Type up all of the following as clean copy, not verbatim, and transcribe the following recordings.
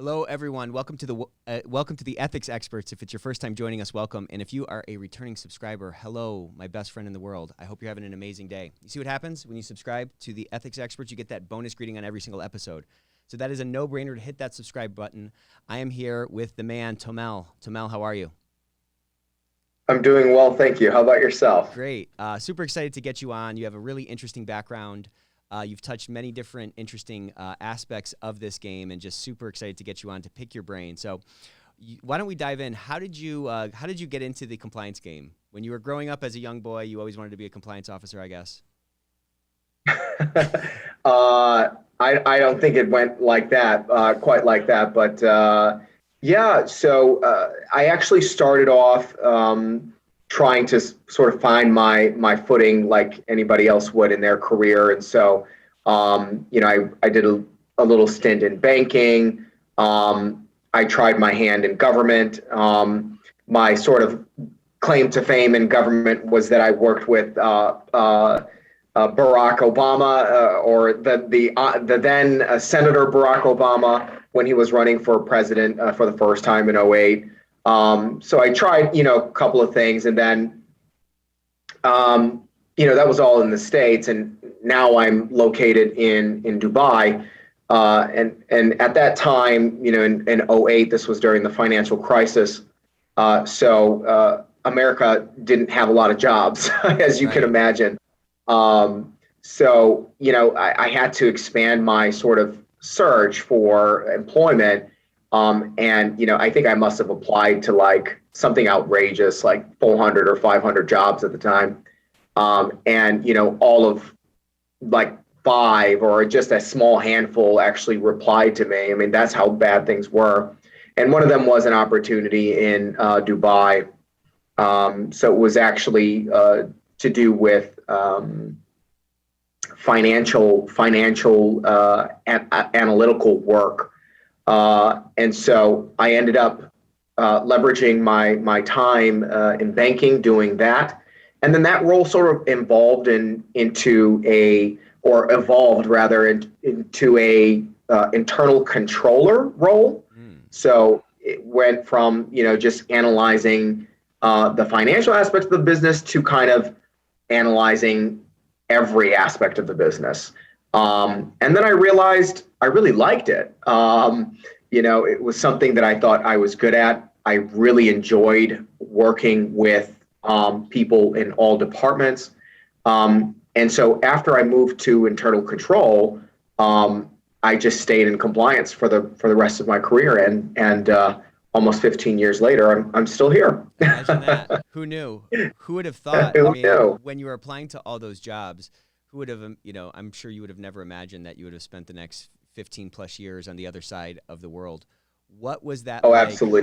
Hello, everyone. Welcome to the Ethics Experts. If it's your first time joining us, welcome. And if you are a returning subscriber, hello, my best friend in the world. I hope you're having an amazing day. You see what happens when you subscribe to the Ethics Experts? You get that bonus greeting on every single episode. So that is a no-brainer to hit that subscribe button. I am here with the man, Tomell. Tomell, how are you? I'm doing well, thank you. How about yourself? Great. Super excited to get you on. You have a really interesting background. You've touched many different interesting aspects of this game, and just super excited to get you on to pick your brain. So why don't we dive in? How did you get into the compliance game? When you were growing up as a young boy, you always wanted to be a compliance officer, I guess. I don't think it went like that, quite like that, but yeah. So I actually started off trying to sort of find my footing like anybody else would in their career, and so I did a little stint in banking. I tried my hand in government. My sort of claim to fame in government was that I worked with Barack Obama, or the then Senator Barack Obama, when he was running for president for the first time in '08. So I tried, a couple of things, and then, that was all in the States, and now I'm located in Dubai. And at that time, in '08, this was during the financial crisis. So America didn't have a lot of jobs, as you can imagine. So, I had to expand my sort of search for employment. And I think I must have applied to like something outrageous, like 400 or 500 jobs at the time. And, all of like 5 or just a small handful actually replied to me. I mean, that's how bad things were. And one of them was an opportunity in Dubai. So it was actually to do with financial analytical work. And so I ended up leveraging my time in banking doing that. And then that role sort of evolved into a internal controller role. So it went from, just analyzing the financial aspects of the business to kind of analyzing every aspect of the business. And then I realized I really liked it. It was something that I thought I was good at. I really enjoyed working with people in all departments. And so after I moved to internal control, I just stayed in compliance for the rest of my career. And almost 15 years later, I'm still here. Imagine that. Who knew? Who would have thought? Who knew? When you were applying to all those jobs, who would have, I'm sure you would have never imagined that you would have spent the next 15 plus years on the other side of the world. What was that like? Absolutely.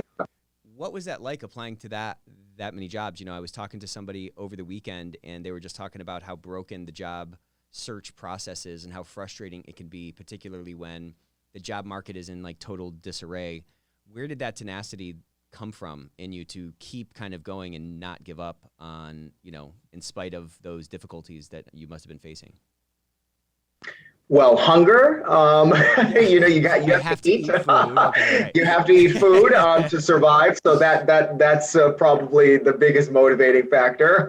What was that like applying to that many jobs? I was talking to somebody over the weekend, and they were just talking about how broken the job search process is and how frustrating it can be, particularly when the job market is in like total disarray. Where did that tenacity come from in you to keep kind of going and not give up on, in spite of those difficulties that you must have been facing? Well, hunger. You have to eat food. Okay, right. You have to eat food to survive. So that's probably the biggest motivating factor.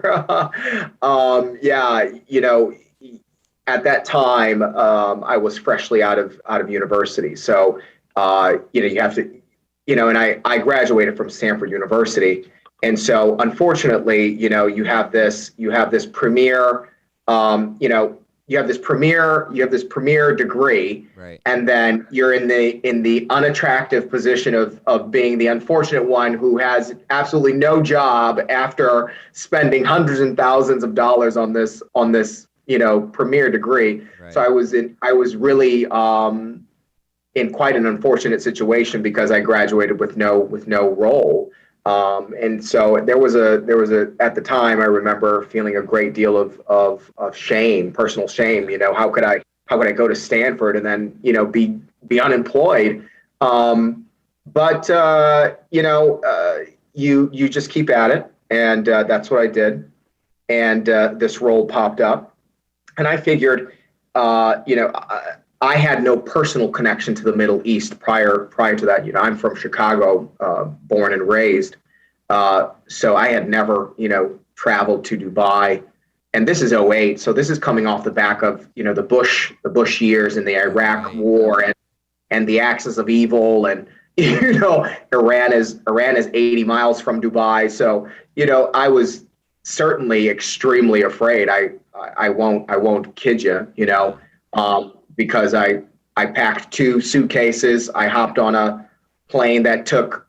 At that time, I was freshly out of university. So you have to. And I graduated from Stanford University, and so unfortunately, you have this premier, you have this premier degree, right, and then you're in the unattractive position of being the unfortunate one who has absolutely no job after spending hundreds and thousands of dollars on this premier degree. Right. So I was really in quite an unfortunate situation because I graduated with no role. And so there was at the time I remember feeling a great deal of shame, personal shame. How could I go to Stanford and then be unemployed? But you just keep at it, and that's what I did. And this role popped up, and I figured I had no personal connection to the Middle East prior to that. I'm from Chicago, born and raised, so I had never traveled to Dubai. And this is '08, so this is coming off the back of the Bush years and the Iraq Right. War and the axis of evil, and Iran is 80 miles from Dubai. So I was certainly extremely afraid. I won't kid you. Because I packed 2 suitcases. I hopped on a plane that took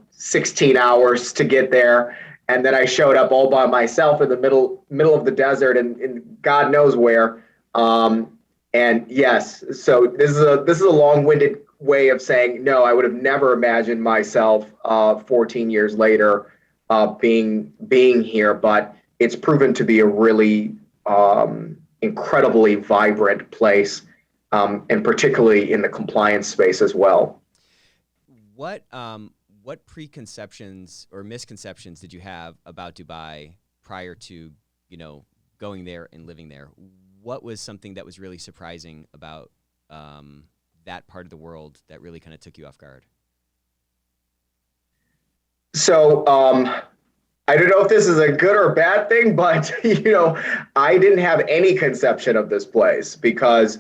16 hours to get there, and then I showed up all by myself in the middle of the desert and God knows where. And yes, so this is a long-winded way of saying no. I would have never imagined myself 14 years later being here, but it's proven to be a really incredibly vibrant place, and particularly in the compliance space as well. What preconceptions or misconceptions did you have about Dubai prior to going there and living there? What was something that was really surprising about that part of the world that really kind of took you off guard? So I don't know if this is a good or bad thing, but I didn't have any conception of this place because,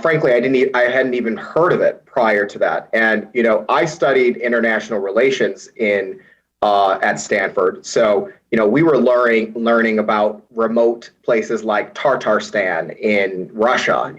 frankly, I hadn't even heard of it prior to that. And I studied international relations at Stanford, so we were learning about remote places like Tatarstan in Russia.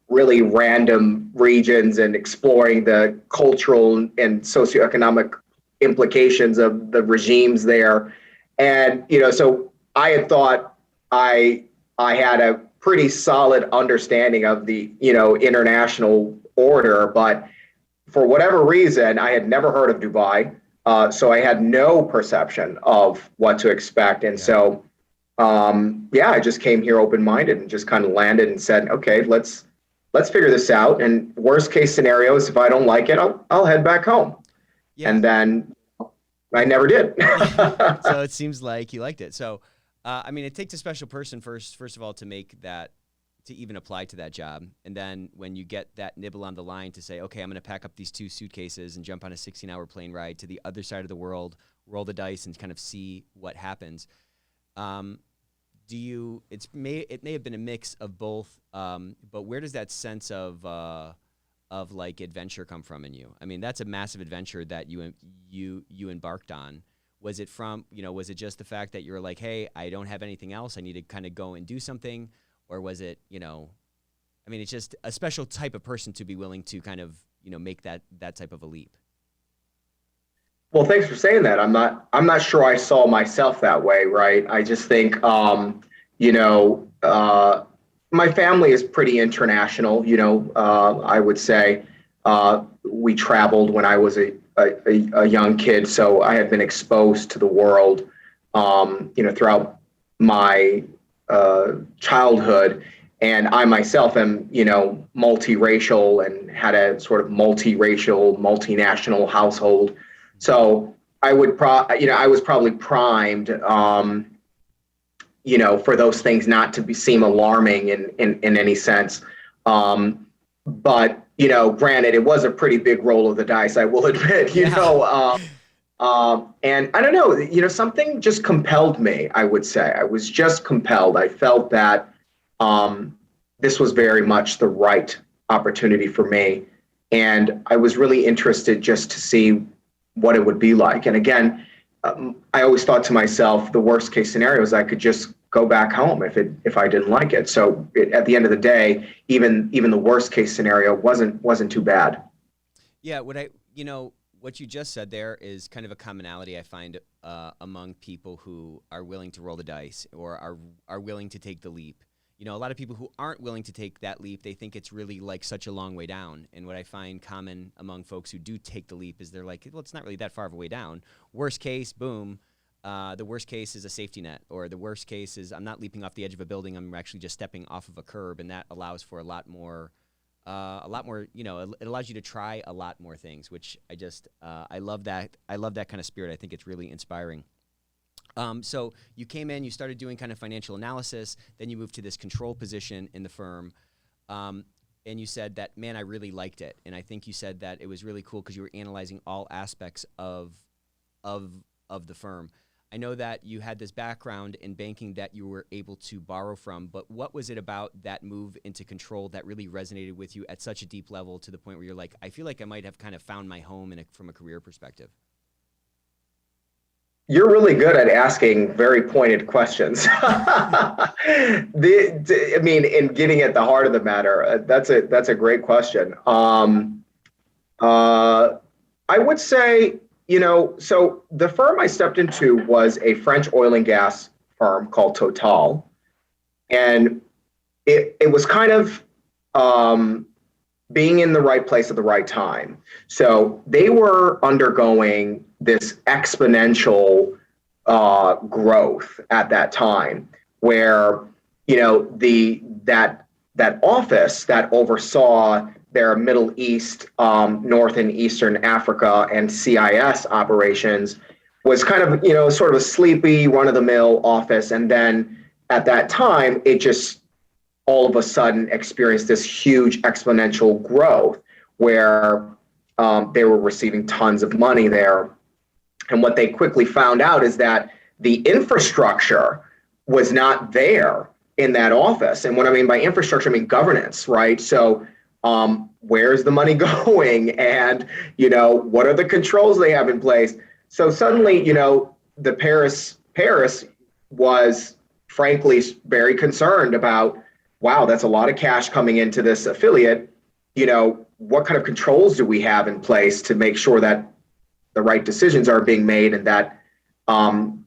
Really random regions, and exploring the cultural and socioeconomic implications of the regimes there. And so I had thought I had a pretty solid understanding of the international order, but for whatever reason I had never heard of Dubai, so I had no perception of what to expect. And so I just came here open-minded and just kind of landed and said, okay, let's figure this out, and worst case scenarios, if I don't like it, I'll head back home. Yeah. And then I never did. So it seems like you liked it. So, it takes a special person first of all, to make that, to even apply to that job. And then when you get that nibble on the line to say, okay, I'm going to pack up these 2 suitcases and jump on a 16-hour plane ride to the other side of the world, roll the dice and kind of see what happens. It may have been a mix of both, but where does that sense of like adventure come from in you? I mean, that's a massive adventure that you embarked on. Was it was it just the fact that you're like, hey, I don't have anything else, I need to kind of go and do something? Or was it, it's just a special type of person to be willing to kind of, make that type of a leap? Well, thanks for saying that. I'm not sure I saw myself that way, right? I just think, my family is pretty international. I would say we traveled when I was a young kid, so I had been exposed to the world, throughout my childhood. And I myself am, multiracial and had a sort of multiracial, multinational household. So I was probably primed, for those things not to seem alarming in any sense. But granted, it was a pretty big roll of the dice, I will admit. And I don't know, something just compelled me. I would say I was just compelled. I felt that this was very much the right opportunity for me, and I was really interested just to see what it would be like. And again, I always thought to myself, the worst case scenario is I could just go back home if I didn't like it. So at the end of the day, even the worst case scenario wasn't too bad. Yeah, what you just said there is kind of a commonality I find among people who are willing to roll the dice or are willing to take the leap. A lot of people who aren't willing to take that leap, they think it's really like such a long way down. And what I find common among folks who do take the leap is they're like, well, it's not really that far of a way down. Worst case, boom. The worst case is a safety net, or the worst case is I'm not leaping off the edge of a building. I'm actually just stepping off of a curb, and that allows for a lot more. It allows you to try a lot more things, which I love that. I love that kind of spirit. I think it's really inspiring. So you came in, you started doing kind of financial analysis, then you moved to this control position in the firm. and you said that, man, I really liked it. And I think you said that it was really cool because you were analyzing all aspects of the firm. I know that you had this background in banking that you were able to borrow from, but what was it about that move into control that really resonated with you at such a deep level to the point where you're like, I feel like I might have kind of found my home from a career perspective? You're really good at asking very pointed questions. I mean, in getting at the heart of the matter, that's a great question. I would say, so the firm I stepped into was a French oil and gas firm called Total, and it was kind of being in the right place at the right time. So they were undergoing this exponential growth at that time, where that office that oversaw their Middle East, North and Eastern Africa, and CIS operations was kind of sort of a sleepy, run-of-the-mill office, and then at that time it just all of a sudden experienced this huge exponential growth where they were receiving tons of money there. And what they quickly found out is that the infrastructure was not there in that office. And what I mean by infrastructure, I mean governance, right? So where's the money going? And, what are the controls they have in place? So suddenly, the Paris was frankly very concerned about, wow, that's a lot of cash coming into this affiliate. What kind of controls do we have in place to make sure that the right decisions are being made and that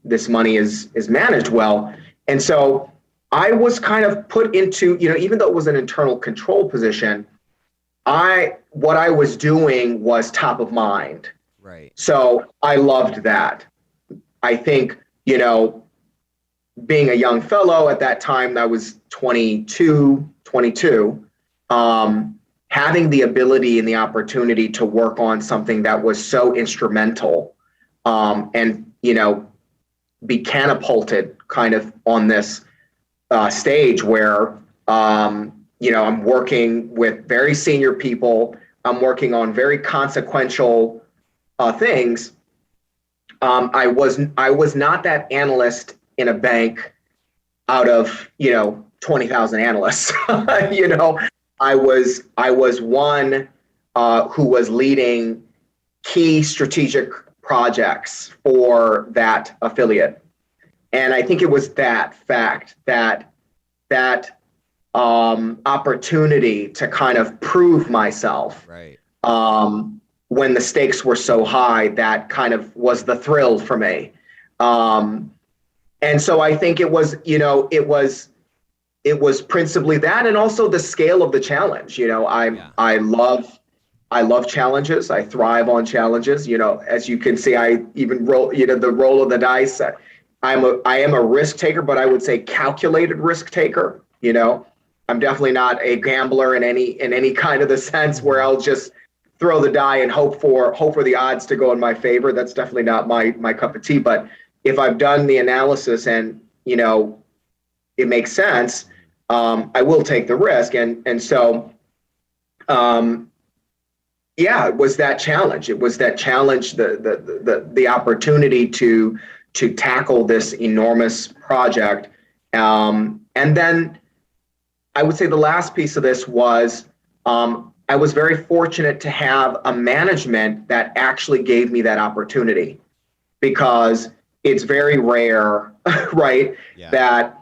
this money is managed well? And so I was kind of put into, even though it was an internal control position, what I was doing was top of mind. Right. So I loved that. I think, being a young fellow at that time, I was 22, having the ability and the opportunity to work on something that was so instrumental, and, be catapulted kind of on this stage where, I'm working with very senior people. I'm working on very consequential things. I was not that analyst in a bank out of 20,000 analysts. I was one who was leading key strategic projects for that affiliate, and I think it was that fact, that opportunity to kind of prove myself, right, when the stakes were so high, that kind of was the thrill for me. And so I think it was principally that, and also the scale of the challenge. I love challenges. I thrive on challenges. As you can see, I even roll, the roll of the dice. I am a risk taker, but I would say calculated risk taker. I'm definitely not a gambler in any kind of the sense where I'll just throw the die and hope for the odds to go in my favor. That's definitely not my cup of tea. But if I've done the analysis and it makes sense, I will take the risk. And so it was that challenge. It was that challenge, the opportunity to tackle this enormous project. And then I would say the last piece of this was, I was very fortunate to have a management that actually gave me that opportunity, because it's very rare, right, that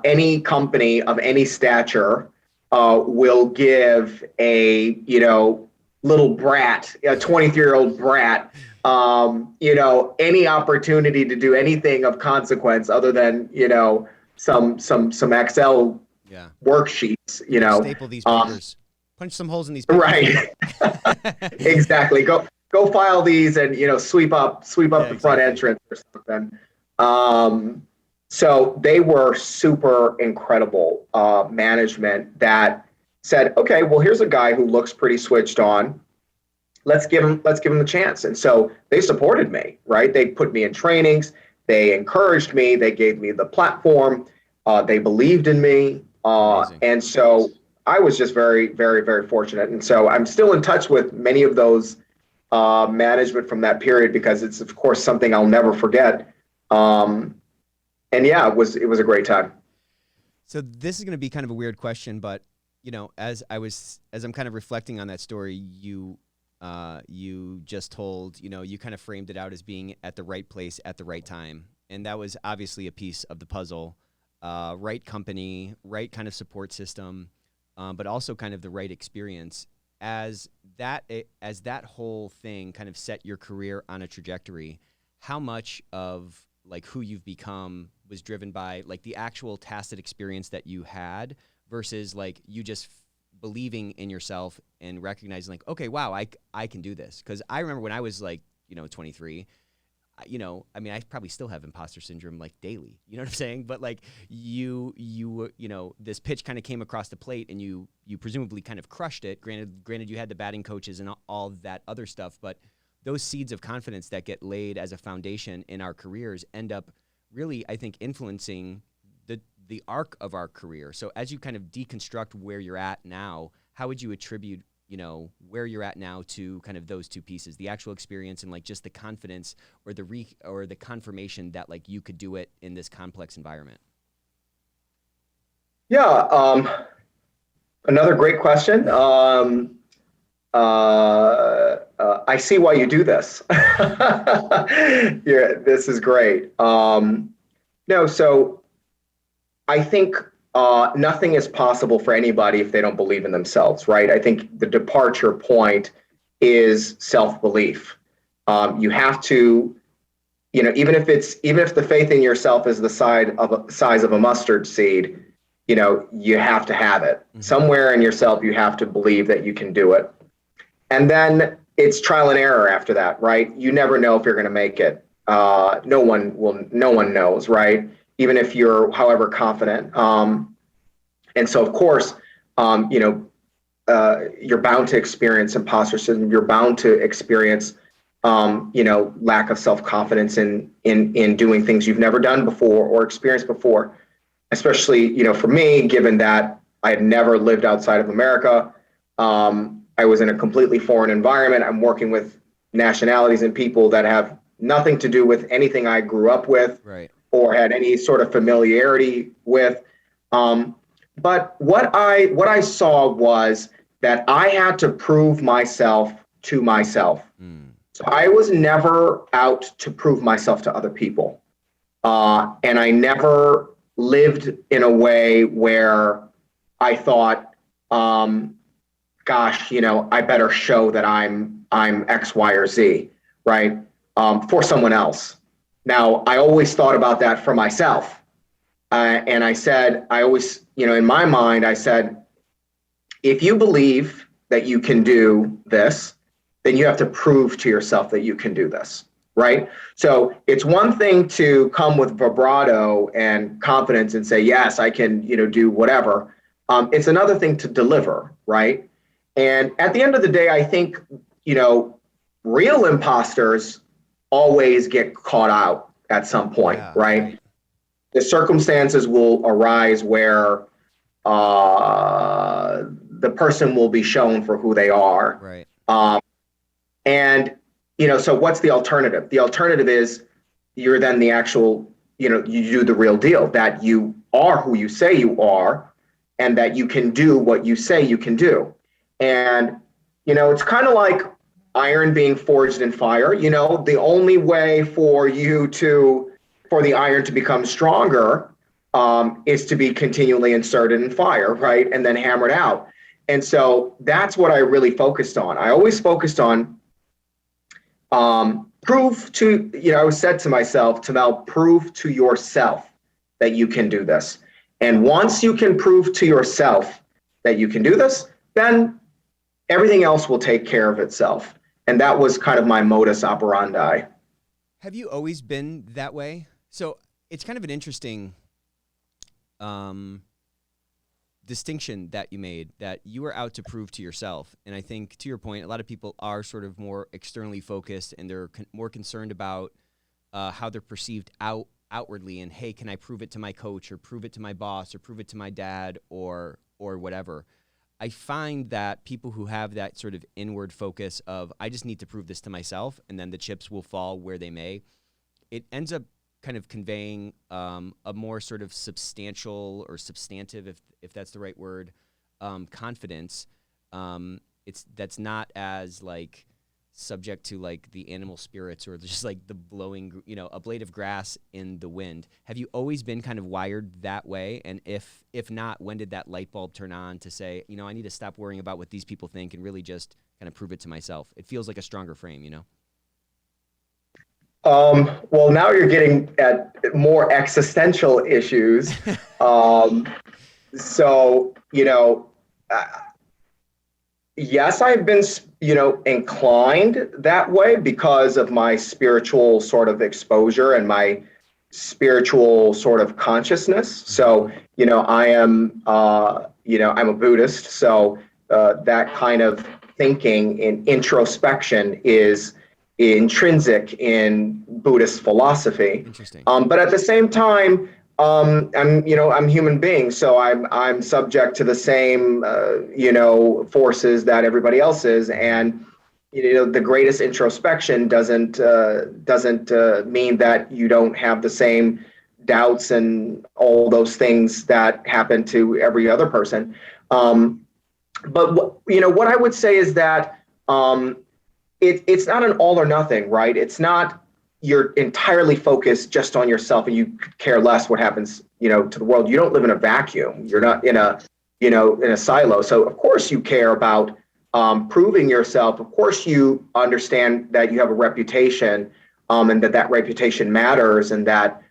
any company of any stature will give a little brat, a 23-year-old brat, any opportunity to do anything of consequence other than some Excel worksheets. Staple these papers. Punch some holes in these papers. Right. Exactly. Go file these and sweep up the front entrance or something. So they were super incredible management that said, okay, well, here's a guy who looks pretty switched on. Let's give him a chance. And so they supported me, right? They put me in trainings. They encouraged me. They gave me the platform. They believed in me. And so I was just very, very, very fortunate. And so I'm still in touch with many of those management from that period because it's, of course, something I'll never forget. And yeah, it was a great time. So this is going to be kind of a weird question, but as I'm kind of reflecting on that story, you just told, you kind of framed it out as being at the right place at the right time. And that was obviously a piece of the puzzle, right company, right kind of support system, but also kind of the right experience. As that whole thing kind of set your career on a trajectory, how much of like who you've become was driven by like the actual tacit experience that you had versus like you just believing in yourself and recognizing like, okay, wow, I can do this. Because I remember when I was like, 23, I mean, I probably still have imposter syndrome like daily, you know what I'm saying? But like you this pitch kind of came across the plate and you presumably kind of crushed it. Granted you had the batting coaches and all that other stuff, but those seeds of confidence that get laid as a foundation in our careers end up really, I think, influencing the arc of our career. So as you kind of deconstruct where you're at now, how would you attribute, where you're at now to kind of those two pieces, the actual experience and like just the confidence or the confirmation that like you could do it in this complex environment? Yeah, another great question. I see why you do this. Yeah, this is great. No, so I think nothing is possible for anybody if they don't believe in themselves, right? I think the departure point is self-belief. You have to, even if the faith in yourself is the size of a mustard seed, you have to have it. Mm-hmm. Somewhere in yourself, you have to believe that you can do it. And then it's trial and error after that, right? You never know if you're going to make it. No one knows, right? Even if you're however confident. And so, of course, you're bound to experience imposter syndrome. You're bound to experience, lack of self-confidence in doing things you've never done before or experienced before. Especially, for me, given that I had never lived outside of America. I was in a completely foreign environment. I'm working with nationalities and people that have nothing to do with anything I grew up with. Right. Or had any sort of familiarity with. But what I saw was that I had to prove myself to myself. So I was never out to prove myself to other people. And I never lived in a way where I thought, gosh, I better show that I'm X, Y, or Z, right? For someone else. Now, I always thought about that for myself. And I said, I always, in my mind, I said, if you believe that you can do this, then you have to prove to yourself that you can do this, right? So it's one thing to come with vibrato and confidence and say, yes, I can, do whatever. It's another thing to deliver, right? And at the end of the day, I think, real imposters always get caught out at some point, yeah, right? The circumstances will arise where the person will be shown for who they are. Right. And, so what's the alternative? The alternative is you're then the actual, you do the real deal, that you are who you say you are and that you can do what you say you can do. And, it's kind of like iron being forged in fire. The only way for the iron to become stronger is to be continually inserted in fire, right? And then hammered out. And so that's what I really focused on. I always focused on prove to, I said to myself, Tomell, prove to yourself that you can do this. And once you can prove to yourself that you can do this, then everything else will take care of itself. And that was kind of my modus operandi. Have you always been that way? So it's kind of an interesting distinction that you made, that you were out to prove to yourself. And I think, to your point, a lot of people are sort of more externally focused and they're more concerned about how they're perceived outwardly. And, hey, can I prove it to my coach or prove it to my boss or prove it to my dad or whatever? I find that people who have that sort of inward focus of, I just need to prove this to myself, and then the chips will fall where they may, it ends up kind of conveying a more sort of substantial or substantive, if that's the right word, confidence. That's not as like subject to like the animal spirits or just like the blowing, a blade of grass in the wind. Have you always been kind of wired that way? And if not, when did that light bulb turn on to say, I need to stop worrying about what these people think and really just kind of prove it to myself? It feels like a stronger frame, Well, now you're getting at more existential issues. So, yes, I've been, inclined that way because of my spiritual sort of exposure and my spiritual sort of consciousness. So, I am, I'm a Buddhist. So that kind of thinking and introspection is intrinsic in Buddhist philosophy. Interesting. But at the same time, I'm human being, so I'm subject to the same, forces that everybody else is. And, the greatest introspection doesn't mean that you don't have the same doubts and all those things that happen to every other person. But what I would say is that it's not an all or nothing, right? It's not you're entirely focused just on yourself and you care less what happens, to the world. You don't live in a vacuum. You're not in a silo. So of course you care about proving yourself. Of course you understand that you have a reputation, and that reputation matters, and that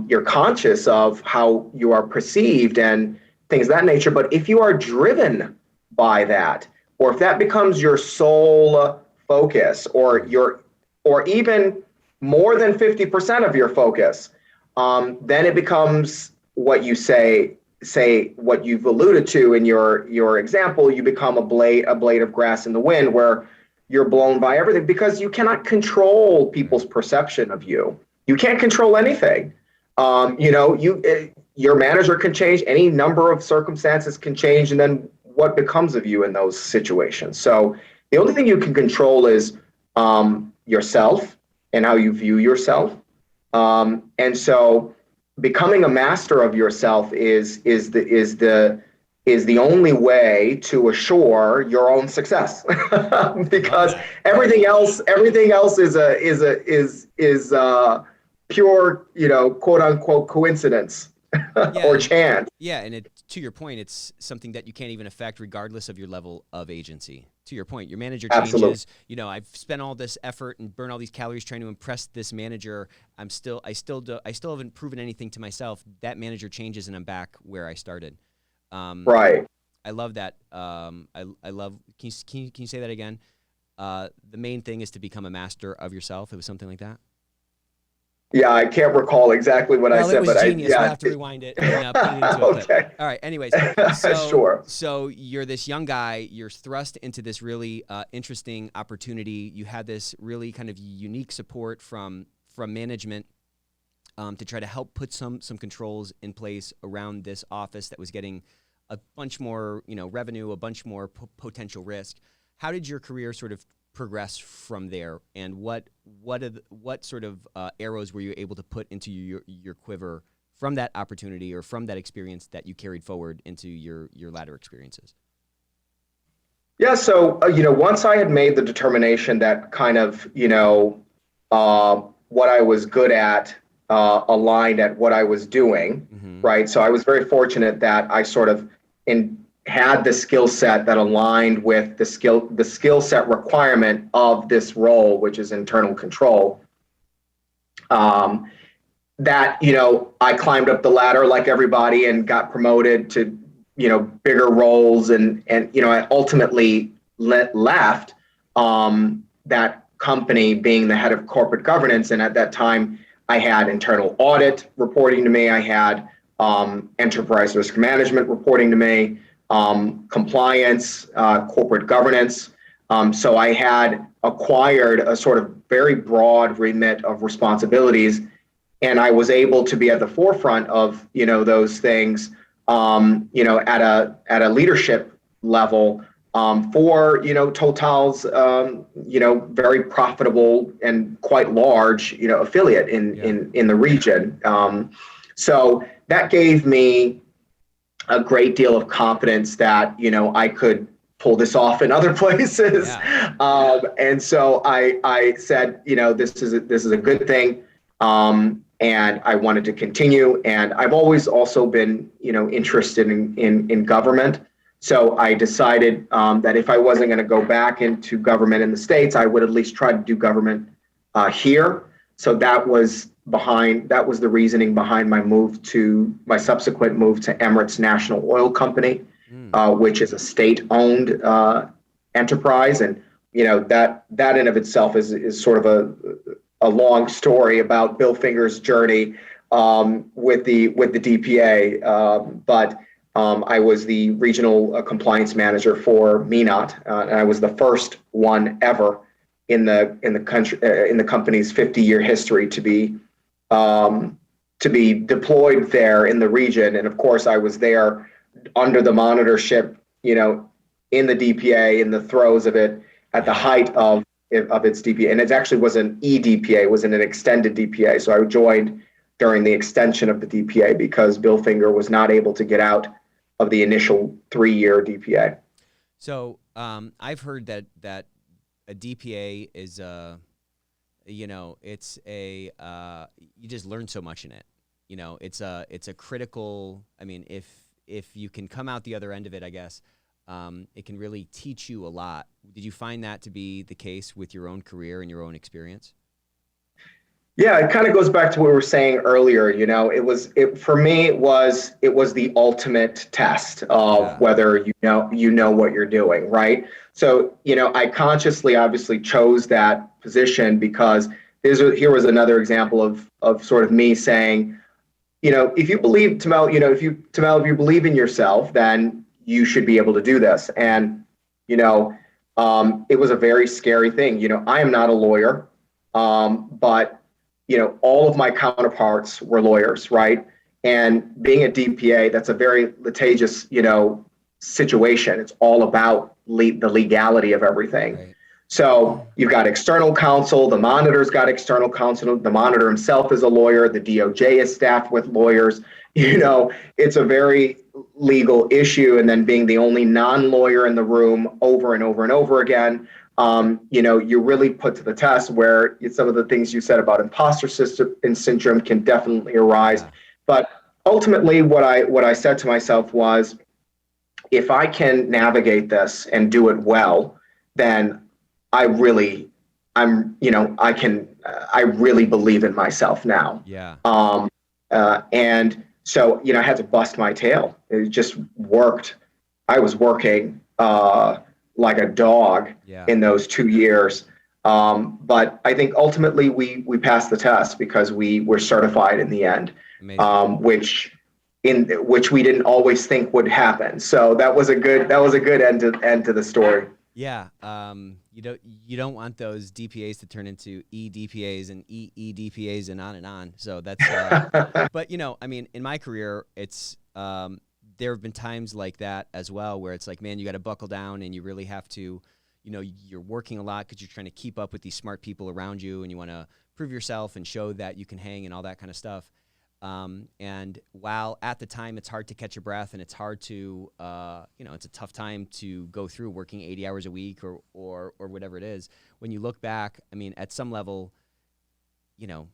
you're conscious of how you are perceived and things of that nature. But if you are driven by that, or if that becomes your sole focus, or even more than 50% of your focus, then it becomes what you say what you've alluded to in your example. You become a blade of grass in the wind, where you're blown by everything because you cannot control people's perception of you. You can't control anything. Your manager can change, any number of circumstances can change, and then what becomes of you in those situations. So the only thing you can control is yourself and how you view yourself. And so becoming a master of yourself is the only way to assure your own success. Because everything else is pure, quote unquote coincidence or chance. Yeah, and to your point, it's something that you can't even affect regardless of your level of agency. To your point, your manager changes. Absolutely. I've spent all this effort and burned all these calories trying to impress this manager. I still haven't proven anything to myself. That manager changes and I'm back where I started. Right. I love that. I love. Can you say that again? The main thing is to become a master of yourself. It was something like that. Yeah, I can't recall exactly what I said, it was but genius. We'll have to rewind it and put it into a clip. Okay. All right. Anyways, Sure. So you're this young guy. You're thrust into this really interesting opportunity. You had this really kind of unique support from management to try to help put some controls in place around this office that was getting a bunch more revenue, a bunch more potential risk. How did your career sort of progress from there, and what sort of arrows were you able to put into your quiver from that opportunity or from that experience that you carried forward into your latter experiences? Yeah, so once I had made the determination that kind of what I was good at aligned at what I was doing, Mm-hmm. right? So I was very fortunate that I sort of had the skill set that aligned with the skill set requirement of this role, which is internal control. That I climbed up the ladder like everybody and got promoted to bigger roles, and I ultimately left that company being the head of corporate governance. And at that time, I had internal audit reporting to me. I had enterprise risk management reporting to me. Compliance, corporate governance. So I had acquired a sort of very broad remit of responsibilities, and I was able to be at the forefront of those things, at a leadership level for Total's very profitable and quite large affiliate in the region. So that gave me a great deal of confidence that I could pull this off in other places. Yeah. And so I said, this is a good thing. And I wanted to continue. And I've always also been, interested in government. So I decided that if I wasn't going to go back into government in the States, I would at least try to do government here. So that was the reasoning behind my subsequent move to Emirates National Oil Company, which is a state-owned enterprise. And that in of itself is sort of a long story about Bill Finger's journey with the DPA. But I was the regional compliance manager for MENAT, and I was the first one ever in the country in the company's 50-year history to be deployed there in the region. And of course, I was there under the monitorship, in the DPA, in the throes of it, at the height of its DPA. And it actually was an EDPA, it was an extended DPA. So I joined during the extension of the DPA because Bill Finger was not able to get out of the initial 3-year DPA. So I've heard that a DPA is it's you just learn so much in it. It's a critical. I mean, if you can come out the other end of it, I guess it can really teach you a lot. Did you find that to be the case with your own career and your own experience? Yeah, it kind of goes back to what we were saying earlier. For me, it was the ultimate test of whether you know what you're doing, right? So, I consciously obviously chose that position because here was another example of sort of me saying, if you believe, Tomell, if you believe in yourself, then you should be able to do this. And, it was a very scary thing. I am not a lawyer, but all of my counterparts were lawyers, right? And being a DPA, that's a very litigious, situation. It's all about the legality of everything. Right. So you've got external counsel, the monitor's got external counsel, the monitor himself is a lawyer, the DOJ is staffed with lawyers. It's a very legal issue. And then being the only non-lawyer in the room over and over and over again, you're really put to the test where some of the things you said about imposter syndrome can definitely arise. Yeah. But ultimately, what I said to myself was, if I can navigate this and do it well, then I really believe in myself now. Yeah. And so, I had to bust my tail. It just worked. I was working like a dog in those 2 years. But I think ultimately we passed the test because we were certified in the end, which we didn't always think would happen. So that was a good end to the story. Yeah. You don't want those DPAs to turn into EDPAs and EEDPAs and on. So that's, but in my career, it's, there have been times like that as well, where it's like, man, you got to buckle down and you really have to, you're working a lot because you're trying to keep up with these smart people around you and you want to prove yourself and show that you can hang and all that kind of stuff. And while at the time it's hard to catch your breath and it's hard to, it's a tough time to go through working 80 hours a week or whatever it is. When you look back, at some level, you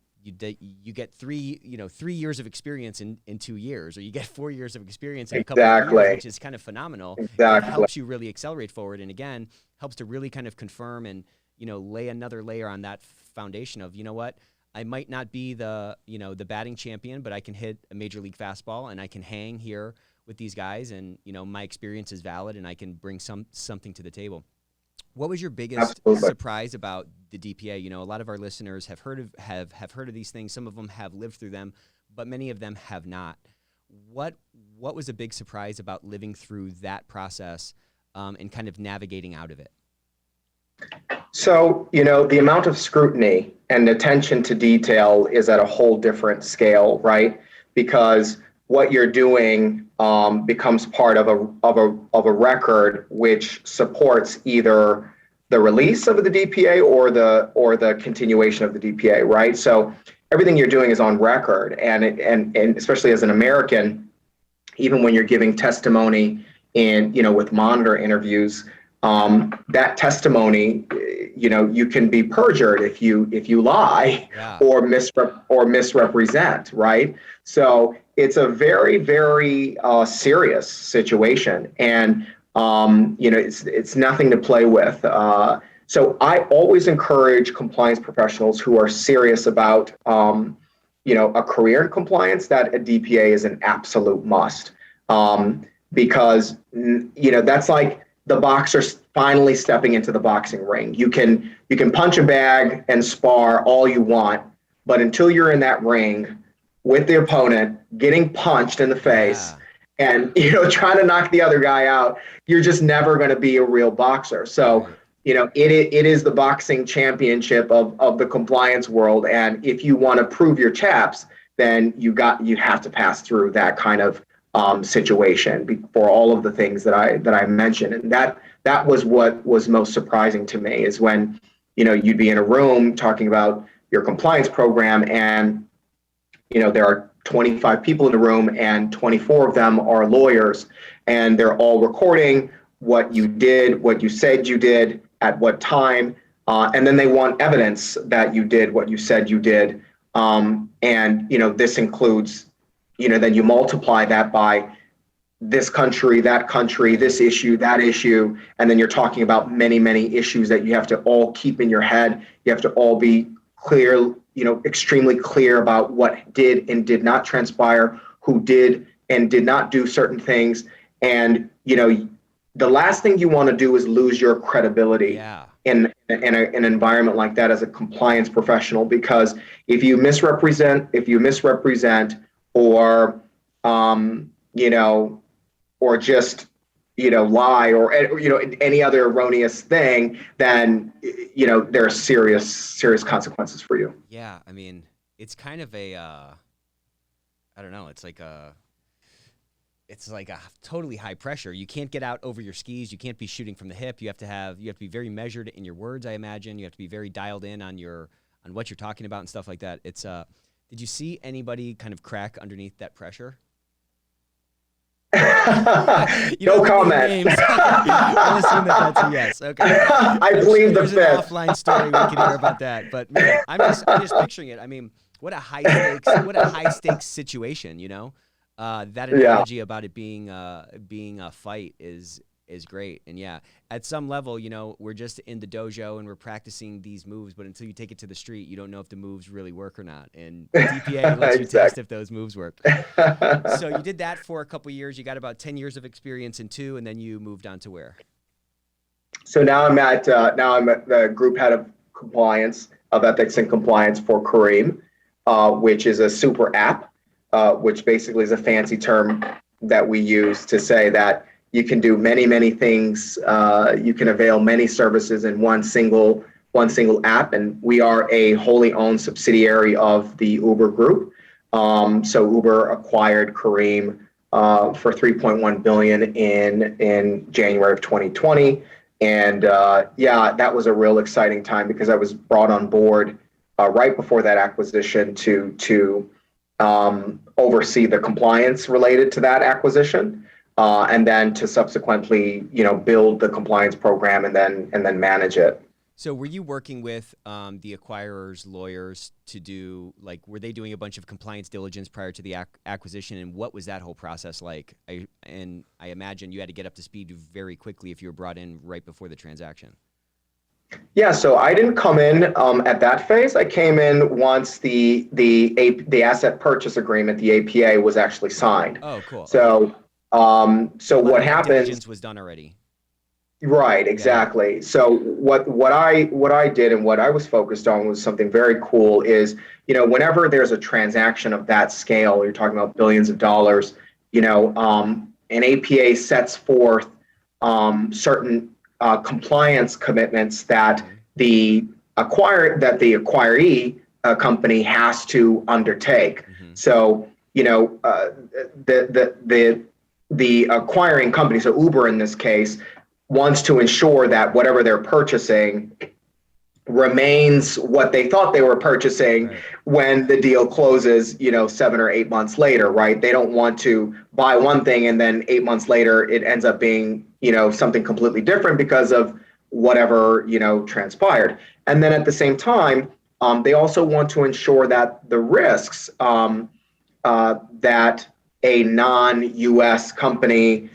get 3 years of experience in 2 years, or you get 4 years of experience in a couple of years, which is kind of phenomenal. Exactly. It helps you really accelerate forward. And again, helps to really kind of confirm and, lay another layer on that foundation of, what, I might not be the batting champion, but I can hit a major league fastball and I can hang here with these guys. And, my experience is valid and I can bring something to the table. What was your biggest surprise about the DPA? A lot of our listeners have heard of these things. Some of them have lived through them, but many of them have not. What was a big surprise about living through that process and kind of navigating out of it? So, the amount of scrutiny and attention to detail is at a whole different scale, right? Because what you're doing becomes part of a record which supports either the release of the DPA or the continuation of the DPA, right? So everything you're doing is on record, and especially as an American, even when you're giving testimony in with monitor interviews, that testimony, you can be perjured if you lie or misrepresent, right? So it's a very, very serious situation, and it's nothing to play with. So I always encourage compliance professionals who are serious about a career in compliance that a DPA is an absolute must, because that's like the boxer finally stepping into the boxing ring. You can punch a bag and spar all you want, but until you're in that ring with the opponent, getting punched in the face and trying to knock the other guy out, you're just never going to be a real boxer. So it is the boxing championship of the compliance world, and if you want to prove your chaps, then you have to pass through that kind of situation for all of the things that I mentioned. And that was what was most surprising to me, is when you'd be in a room talking about your compliance program, and there are 25 people in the room and 24 of them are lawyers, and they're all recording what you did, what you said you did, at what time, and then they want evidence that you did what you said you did. And this includes, then you multiply that by this country, that country, this issue, that issue, and then you're talking about many, many issues that you have to all keep in your head. You have to all be clear, extremely clear about what did and did not transpire, who did and did not do certain things. And, the last thing you want to do is lose your credibility in an environment like that as a compliance professional, because if you misrepresent or or just lie or any other erroneous thing, then there are serious consequences for you. Yeah, I mean, it's kind of a I don't know, it's like a totally high pressure. You can't get out over your skis. You can't be shooting from the hip. You have to be very measured in your words, I imagine. You have to be very dialed in on what you're talking about and stuff like that. It's did you see anybody kind of crack underneath that pressure? No comment. I'll assume that's a yes. Okay. I believe the fifth. There's an offline story we can hear about that, but man, I'm just picturing it. I mean, what a high stakes situation, that analogy about it being a fight is great. And yeah, at some level, we're just in the dojo and we're practicing these moves, but until you take it to the street, you don't know if the moves really work or not. And DPA lets you test if those moves work. So you did that for a couple of years. You got about 10 years of experience in two, and then you moved on to where? So now I'm at the group head of compliance, of ethics and compliance for Careem, which is a super app, which basically is a fancy term that we use to say that you can do many, many things. You can avail many services in one single app, and we are a wholly owned subsidiary of the Uber group. So Uber acquired Careem for $3.1 billion in January of 2020, and that was a real exciting time because I was brought on board right before that acquisition to oversee the compliance related to that acquisition. And then to subsequently, build the compliance program and then manage it. So were you working with the acquirer's lawyers to do, were they doing a bunch of compliance diligence prior to the acquisition? And what was that whole process like? I imagine you had to get up to speed very quickly if you were brought in right before the transaction. Yeah, so I didn't come in at that phase. I came in once the asset purchase agreement, the APA, was actually signed. Oh, cool. So. So what happens? Diligence was done already. Right, exactly. Yeah. So what I did and what I was focused on was something very cool. Is whenever there's a transaction of that scale, you're talking about billions of dollars. An APA sets forth certain compliance commitments that the acquiree company has to undertake. Mm-hmm. So the acquiring company, so Uber in this case, wants to ensure that whatever they're purchasing remains what they thought they were purchasing Right. when the deal closes, 7 or 8 months later, right? They don't want to buy one thing and then 8 months later it ends up being, something completely different because of whatever, transpired. And then at the same time, they also want to ensure that the risks that a non-US company,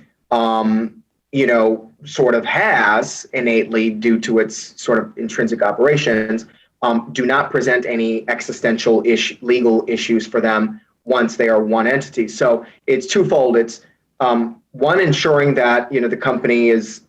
sort of has innately due to its sort of intrinsic operations, do not present any existential legal issues for them once they are one entity. So it's twofold. It's one, ensuring that the company is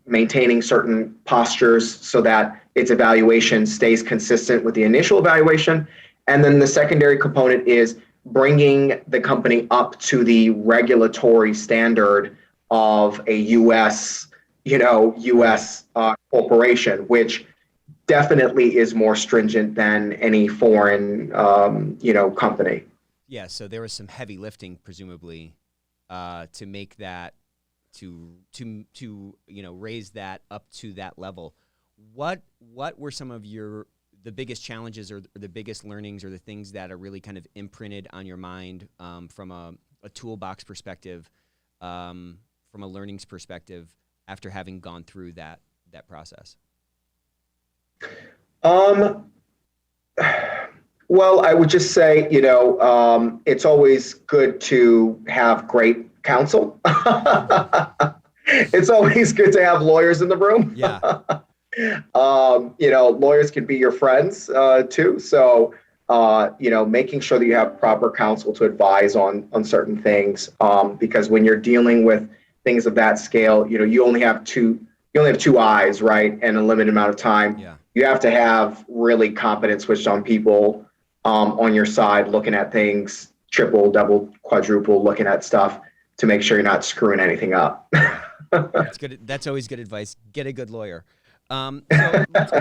maintaining certain postures so that its evaluation stays consistent with the initial evaluation, and then the secondary component is bringing the company up to the regulatory standard of a U.S. Corporation, which definitely is more stringent than any foreign company. Yeah. So there was some heavy lifting, presumably, to make that to raise that up to that level. What were some of the biggest challenges or the biggest learnings or the things that are really kind of imprinted on your mind from a toolbox perspective? From a learnings perspective, after having gone through that process? Well, I would just say, it's always good to have great counsel. It's always good to have lawyers in the room. Yeah. Lawyers can be your friends too. So, making sure that you have proper counsel to advise on certain things, because when you're dealing with things of that scale, you only have two eyes, right, and a limited amount of time. Yeah. You have to have really competent, switched on people on your side, looking at things, triple, double, quadruple, looking at stuff to make sure you're not screwing anything up. That's good. That's always good advice. Get a good lawyer. So let's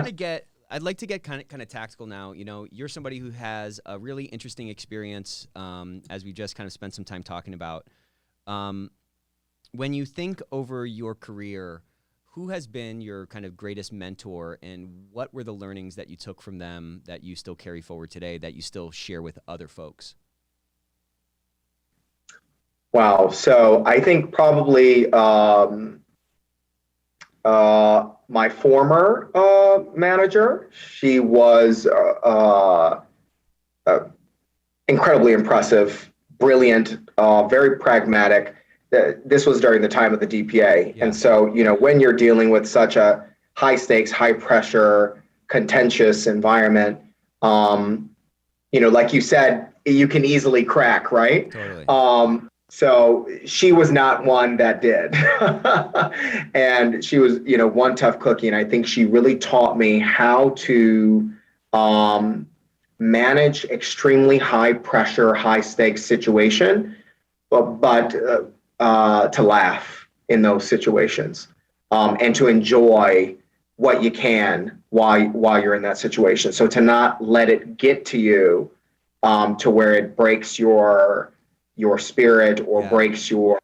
I'd like to get kind of tactical now. You're somebody who has a really interesting experience, as we just kind of spent some time talking about. When you think over your career, who has been your kind of greatest mentor, and what were the learnings that you took from them that you still carry forward today, that you still share with other folks? Wow. So I think probably my former manager, she was incredibly impressive, brilliant, very pragmatic. This was during the time of the DPA. Yeah. And so, when you're dealing with such a high stakes, high pressure, contentious environment, like you said, you can easily crack, right? Totally. So she was not one that did. And she was, one tough cookie. And I think she really taught me how to manage extremely high pressure, high stakes situation, but to laugh in those situations, and to enjoy what you can while you're in that situation. So to not let it get to you to where it breaks your spirit or breaks your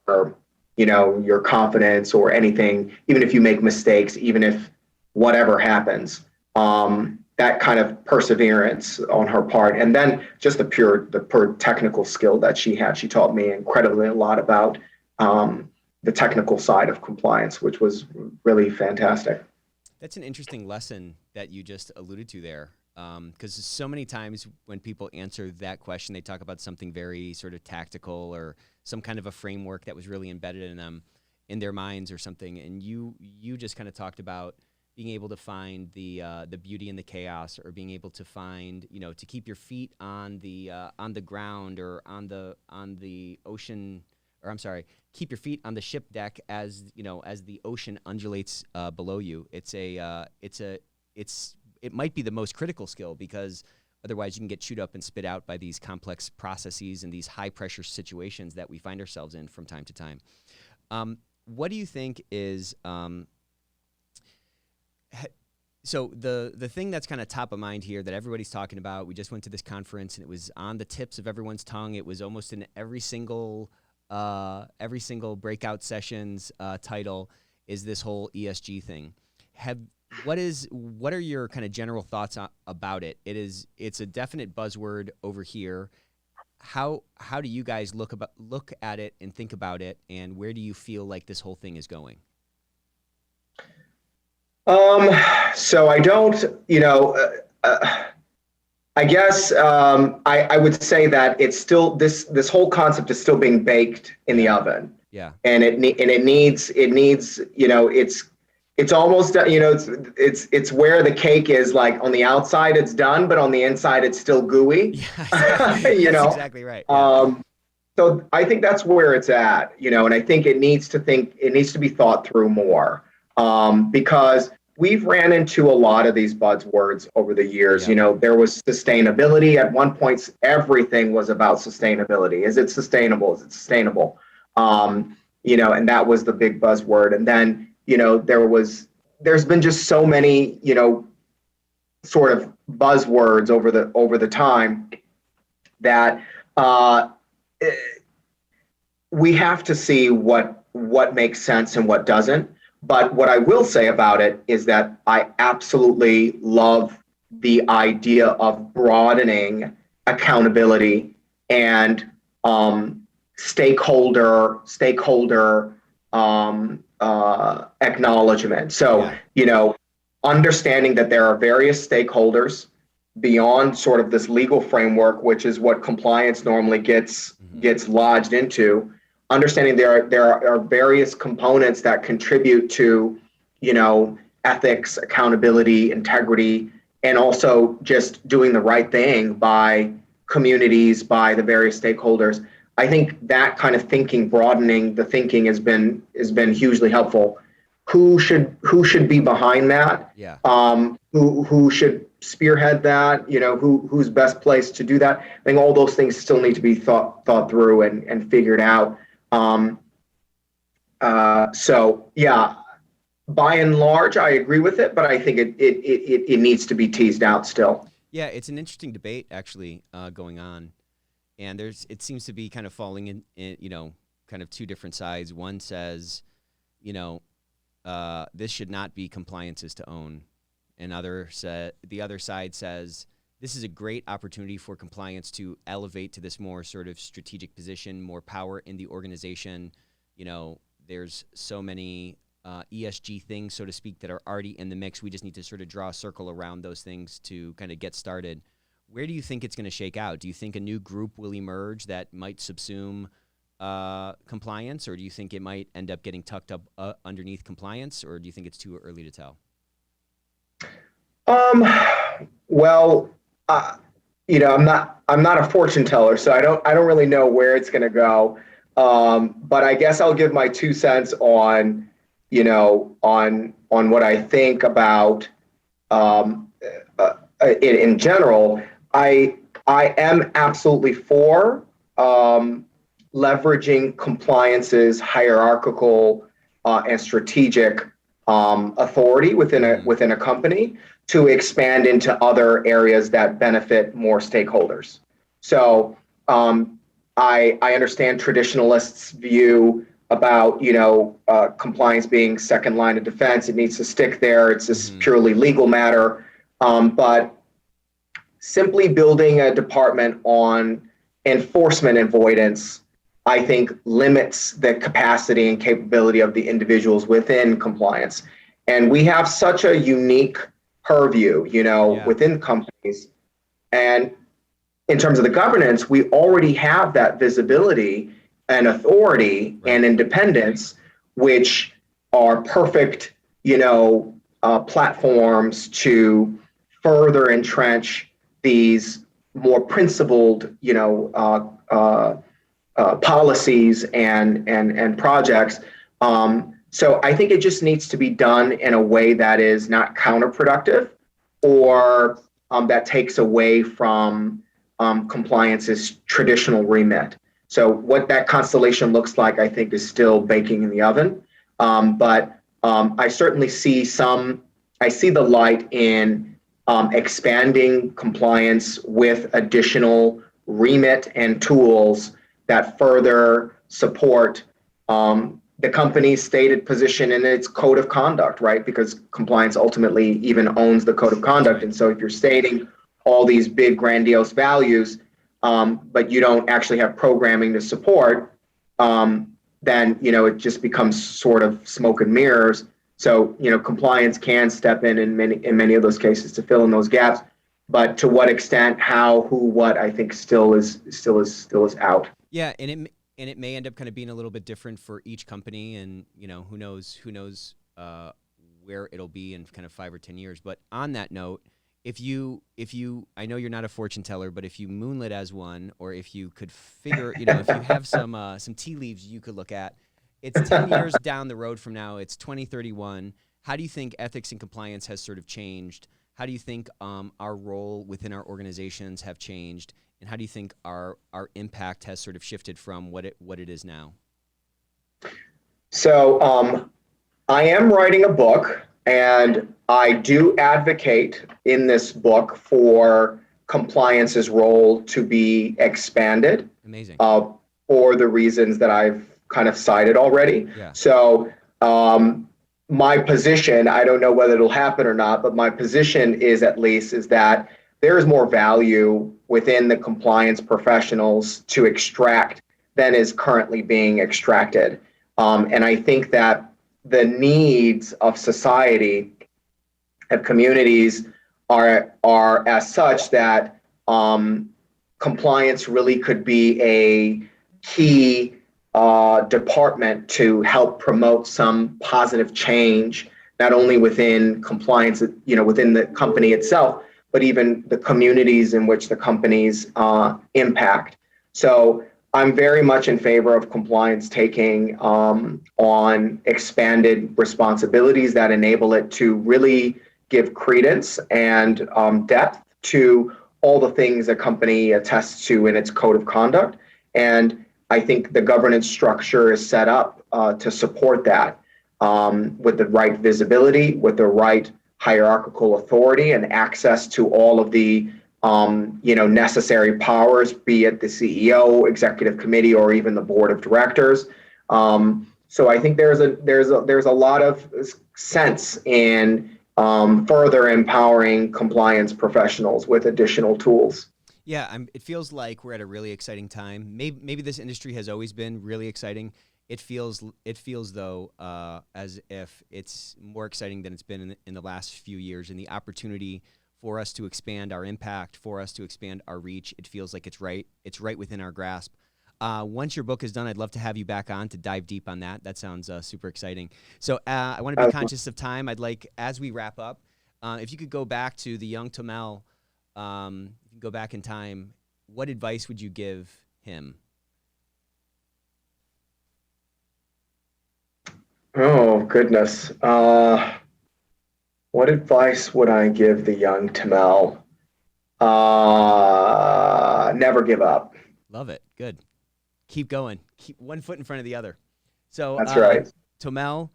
confidence or anything, even if you make mistakes, even if whatever happens, that kind of perseverance on her part. And then just the pure technical skill that she had. She taught me incredibly a lot about the technical side of compliance, which was really fantastic. That's an interesting lesson that you just alluded to there. Because so many times when people answer that question, they talk about something very sort of tactical or some kind of a framework that was really embedded in them, in their minds or something. And you just kind of talked about being able to find the beauty in the chaos, or being able to find, to keep your feet on the ground or on the ocean, or I'm sorry, keep your feet on the ship deck as the ocean undulates below you. It might be the most critical skill, because otherwise you can get chewed up and spit out by these complex processes and these high pressure situations that we find ourselves in from time to time. What do you think is so the thing that's kind of top of mind here that everybody's talking about? We just went to this conference and it was on the tips of everyone's tongue. It was almost in every single every single breakout session's title is this whole ESG thing. What are your kind of general thoughts about it? It's a definite buzzword over here. How do you guys look at it and think about it, and where do you feel like this whole thing is going? So I don't, I guess I would say that it's still this whole concept is still being baked in the oven. Yeah. And it needs it's almost it's where the cake is, like on the outside it's done, but on the inside it's still gooey. Yeah, that's exactly right. Yeah. So I think that's where it's at, and I think it needs to be thought through more, because we've ran into a lot of these buzzwords over the years. Yeah. There was sustainability. At one point, everything was about sustainability. Is it sustainable? Is it sustainable? And that was the big buzzword. And then, there's been just so many, sort of buzzwords over the time that we have to see what makes sense and what doesn't. But what I will say about it is that I absolutely love the idea of broadening accountability and stakeholder acknowledgement. So, understanding that there are various stakeholders beyond sort of this legal framework, which is what compliance normally gets lodged into. Understanding there are various components that contribute to, ethics, accountability, integrity, and also just doing the right thing by communities, by the various stakeholders. I think that kind of thinking, broadening the thinking, has been hugely helpful. Who should be behind that? Yeah. Who should spearhead that? Who's best placed to do that? I think all those things still need to be thought through and figured out. So yeah, by and large, I agree with it, but I think it needs to be teased out still. Yeah, it's an interesting debate actually going on, and it seems to be kind of falling in kind of two different sides. One says, this should not be compliances to own, and the other side says this is a great opportunity for compliance to elevate to this more sort of strategic position, more power in the organization. There's so many ESG things, so to speak, that are already in the mix. We just need to sort of draw a circle around those things to kind of get started. Where do you think it's going to shake out? Do you think a new group will emerge that might subsume compliance, or do you think it might end up getting tucked up underneath compliance, or do you think it's too early to tell? Well, I'm not a fortune teller, so I don't really know where it's going to go. But I guess I'll give my 2 cents on what I think about it in general. I am absolutely for leveraging compliance's hierarchical and strategic authority within a company to expand into other areas that benefit more stakeholders. So I understand traditionalists' view about compliance being second line of defense. It needs to stick there. It's this purely legal matter. But simply building a department on enforcement avoidance, I think, limits the capacity and capability of the individuals within compliance. And we have such a unique purview, within companies. And in terms of the governance, we already have that visibility and authority and independence, which are perfect, platforms to further entrench these more principled, policies and projects. So I think it just needs to be done in a way that is not counterproductive or that takes away from compliance's traditional remit. So what that constellation looks like, I think, is still baking in the oven. But I certainly see the light in expanding compliance with additional remit and tools that further support the company's stated position in its code of conduct, right? Because compliance ultimately even owns the code of conduct. And so if you're stating all these big grandiose values, but you don't actually have programming to support, then, it just becomes sort of smoke and mirrors. So, compliance can step in many of those cases to fill in those gaps. But to what extent, how, who, what, I think still is out. Yeah, and it may end up kind of being a little bit different for each company, and who knows where it'll be in kind of 5 or 10 years. But on that note, if you I know you're not a fortune teller, but if you moonlit as one, or if you could figure, if you have some tea leaves you could look at, it's 10 years down the road from now, it's 2031. How do you think ethics and compliance has sort of changed? How do you think our role within our organizations have changed? And how do you think our impact has sort of shifted from what it is now? So I am writing a book, and I do advocate in this book for compliance's role to be expanded. Amazing. For the reasons that I've kind of cited already. Yeah. So my position, I don't know whether it'll happen or not, but my position is that there is more value within the compliance professionals to extract than is currently being extracted. And I think that the needs of society, of communities, are as such that compliance really could be a key department to help promote some positive change, not only within compliance, within the company itself, but even the communities in which the companies impact. So I'm very much in favor of compliance taking on expanded responsibilities that enable it to really give credence and depth to all the things a company attests to in its code of conduct. And I think the governance structure is set up to support that with the right visibility, with the right hierarchical authority, and access to all of the necessary powers, be it the CEO, executive committee, or even the board of directors. So I think there's a lot of sense in further empowering compliance professionals with additional tools. Yeah, it feels like we're at a really exciting time. Maybe this industry has always been really exciting. It feels though as if it's more exciting than it's been in the last few years. And the opportunity for us to expand our impact, for us to expand our reach, it feels like it's right within our grasp. Once your book is done, I'd love to have you back on to dive deep on that. That sounds super exciting. So I want to be conscious of time. I'd like, as we wrap up, if you could go back to the young Tomell, go back in time, what advice would you give him? Oh, goodness. What advice would I give the young Tomell? Never give up. Love it. Good. Keep going. Keep one foot in front of the other. So that's right. Tomell,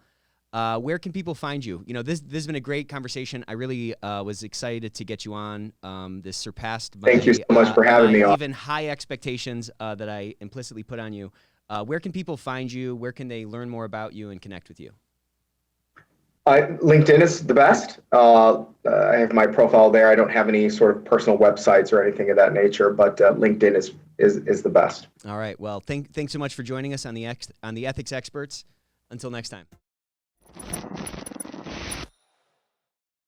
where can people find you? This has been a great conversation. I really was excited to get you on. This surpassed my, thank you so much for having me on. Even high expectations that I implicitly put on you. Where can people find you? Where can they learn more about you and connect with you? LinkedIn is the best. I have my profile there. I don't have any sort of personal websites or anything of that nature, but LinkedIn is the best. All right. Well, thanks so much for joining us on the Ethics Experts. Until next time.